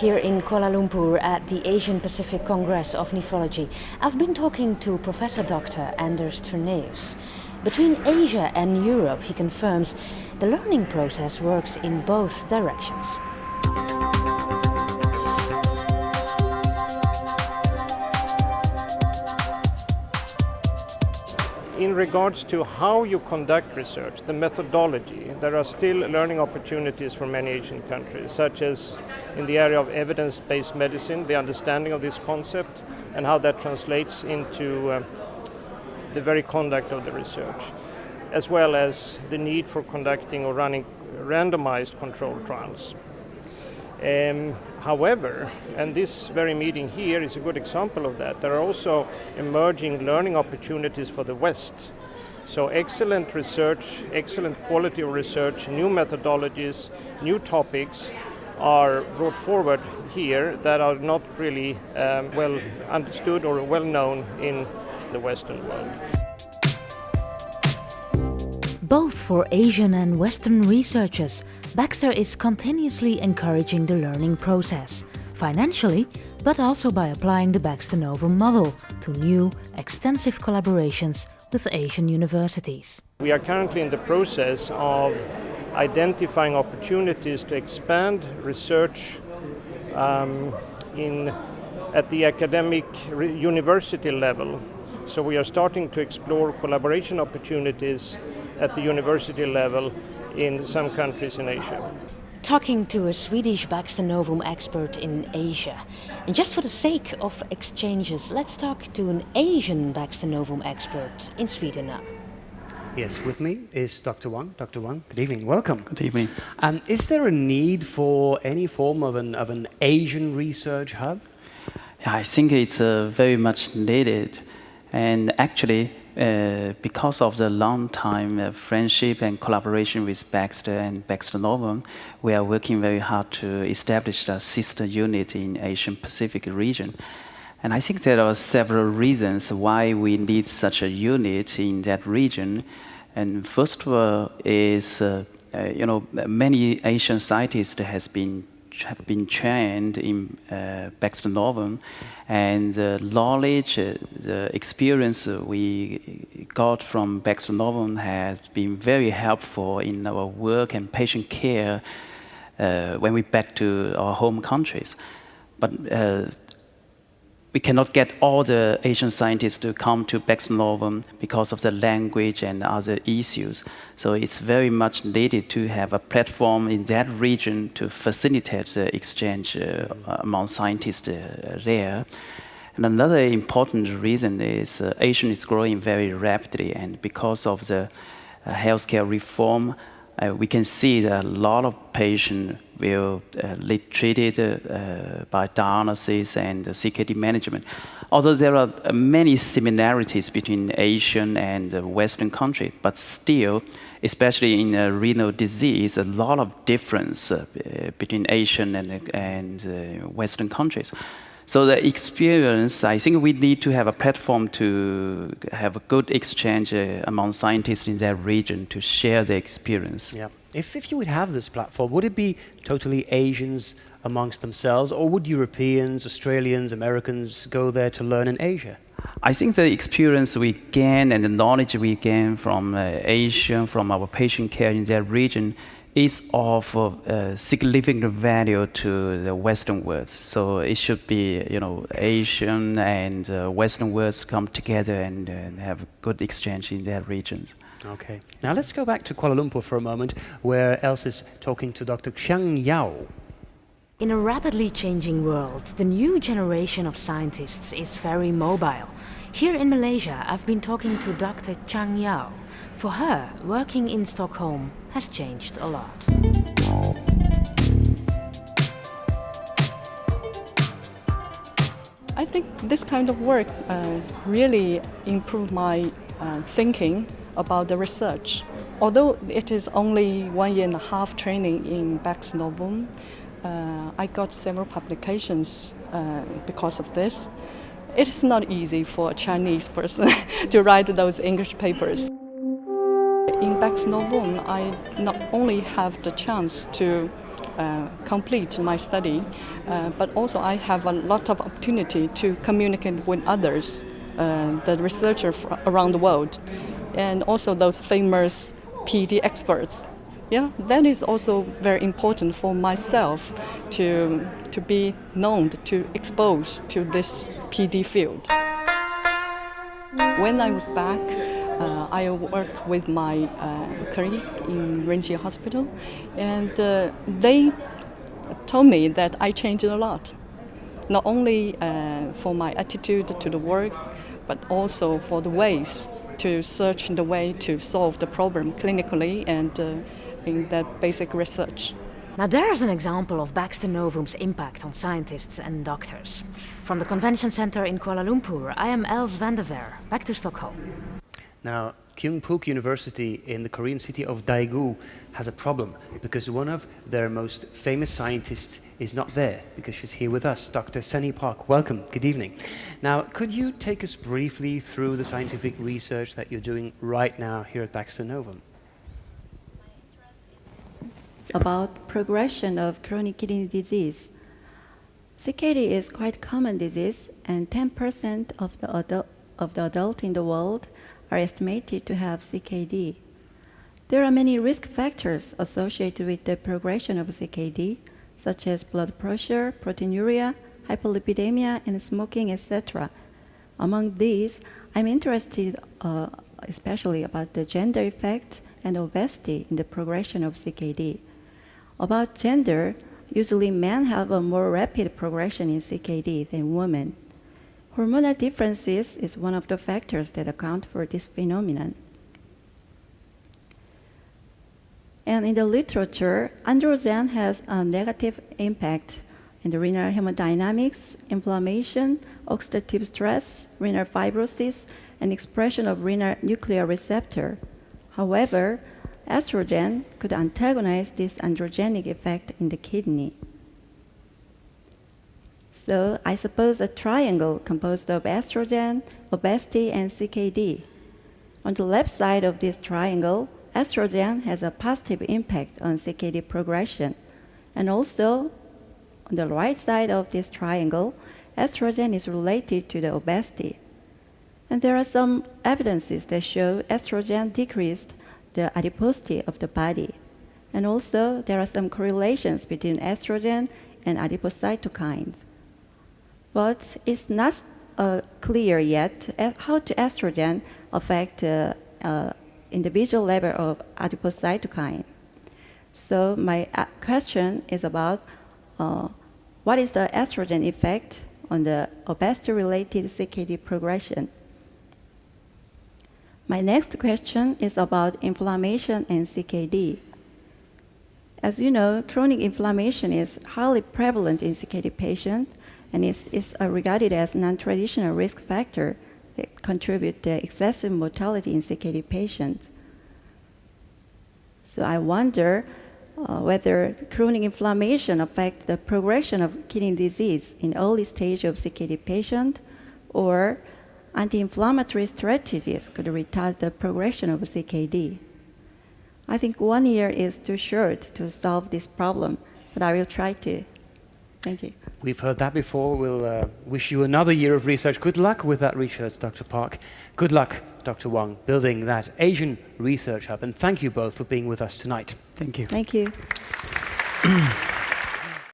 here in Kuala Lumpur at the Asian Pacific Congress of Nephrology. I've been talking to Professor Dr. Anders Terneus. Between Asia and Europe, he confirms the learning process works in both directions. In regards to how you conduct research, the methodology, there are still learning opportunities for many Asian countries, such as in the area of evidence-based medicine, the understanding of this concept and how that translates into the very conduct of the research, as well as the need for conducting or running randomized controlled trials. However, and this very meeting here is a good example of that, there are also emerging learning opportunities for the West. So excellent research, excellent quality of research, new methodologies, new topics are brought forward here that are not really well understood or well known in the Western world. Both for Asian and Western researchers, Baxter is continuously encouraging the learning process, financially, but also by applying the Baxter Novum model to new, extensive collaborations with Asian universities. We are currently in the process of identifying opportunities to expand research at the academic university level. So we are starting to explore collaboration opportunities at the university level in some countries in Asia. Talking to a Swedish Baxter Novum expert in Asia. And just for the sake of exchanges, let's talk to an Asian Baxter Novum expert in Sweden now. Yes, with me is Dr. Wang. Dr. Wang, good evening, welcome. Good evening. Is there a need for any form of an Asian research hub? Yeah, I think it's very much needed. And actually, because of the long time friendship and collaboration with Baxter and Baxter Novum, we are working very hard to establish a sister unit in Asian Pacific region. And I think there are several reasons why we need such a unit in that region. And first of all is, many Asian scientists have been trained in Baxter Novum, and the knowledge, the experience we got from Baxter Novum has been very helpful in our work and patient care when we back to our home countries. But we cannot get all the Asian scientists to come to Baxter Novum because of the language and other issues. So it's very much needed to have a platform in that region to facilitate the exchange among scientists there. And another important reason is Asia is growing very rapidly, and because of the healthcare reform, we can see that a lot of patients will be treated by dialysis and CKD management. Although there are many similarities between Asian and Western countries, but still, especially in renal disease, a lot of difference between Asian and Western countries. So the experience, I think we need to have a platform to have a good exchange among scientists in that region to share the experience. Yeah. If you would have this platform, would it be totally Asians amongst themselves, or would Europeans, Australians, Americans go there to learn in Asia? I think the experience we gain and the knowledge we gain from Asia, from our patient care in that region, is of significant value to the Western world. So it should be, Asian and Western worlds come together and have a good exchange in their regions. Okay. Now let's go back to Kuala Lumpur for a moment, where Else is talking to Dr. Chiang Yao. In a rapidly changing world, the new generation of scientists is very mobile. Here in Malaysia, I've been talking to Dr. Chiang Yao. For her, working in Stockholm has changed a lot. I think this kind of work really improved my thinking about the research. Although it is only 1.5 years training in Baxter Novum, I got several publications because of this. It is not easy for a Chinese person to write those English papers. In Baxter Novum, I not only have the chance to complete my study, but also I have a lot of opportunity to communicate with others, the researchers around the world, and also those famous PD experts. Yeah, that is also very important for myself to be known, to expose to this PD field. When I was back, I worked with my colleague in Renji Hospital, and they told me that I changed a lot, not only for my attitude to the work, but also for the ways to search the way to solve the problem clinically and in that basic research. Now there's an example of Baxter Novum's impact on scientists and doctors. From the Convention Center in Kuala Lumpur, I am Els van der Ver, back to Stockholm. Now, Kyungpook University in the Korean city of Daegu has a problem because one of their most famous scientists is not there, because she's here with us, Dr. Sunny Park. Welcome, good evening. Now, could you take us briefly through the scientific research that you're doing right now here at Baxter Novum? About progression of chronic kidney disease. CKD is quite common disease, and 10% of the adult in the world are estimated to have CKD. There are many risk factors associated with the progression of CKD, such as blood pressure, proteinuria, hypolipidemia, and smoking, etc. Among these, I'm interested especially about the gender effect and obesity in the progression of CKD. About gender, usually men have a more rapid progression in CKD than women. Hormonal differences is one of the factors that account for this phenomenon. And in the literature, androgen has a negative impact in the renal hemodynamics, inflammation, oxidative stress, renal fibrosis, and expression of renal nuclear receptor. However, estrogen could antagonize this androgenic effect in the kidney. So I suppose a triangle composed of estrogen, obesity, and CKD. On the left side of this triangle, estrogen has a positive impact on CKD progression. And also, on the right side of this triangle, estrogen is related to the obesity. And there are some evidences that show estrogen decreased the adiposity of the body. And also, there are some correlations between estrogen and adipocytokines. But it's not clear yet how to estrogen affect individual level of adipocytokine. So my question is about what is the estrogen effect on the obesity-related CKD progression? My next question is about inflammation and CKD. As you know, chronic inflammation is highly prevalent in CKD patients and is regarded as non-traditional risk factor that contribute to excessive mortality in CKD patients. So I wonder whether chronic inflammation affects the progression of kidney disease in early stage of CKD patient, or anti-inflammatory strategies could retard the progression of CKD. I think 1 year is too short to solve this problem, but I will try to. Thank you. We've heard that before. We'll wish you another year of research. Good luck with that research, Dr. Park. Good luck, Dr. Wang, building that Asian Research Hub. And thank you both for being with us tonight. Thank you. Thank you.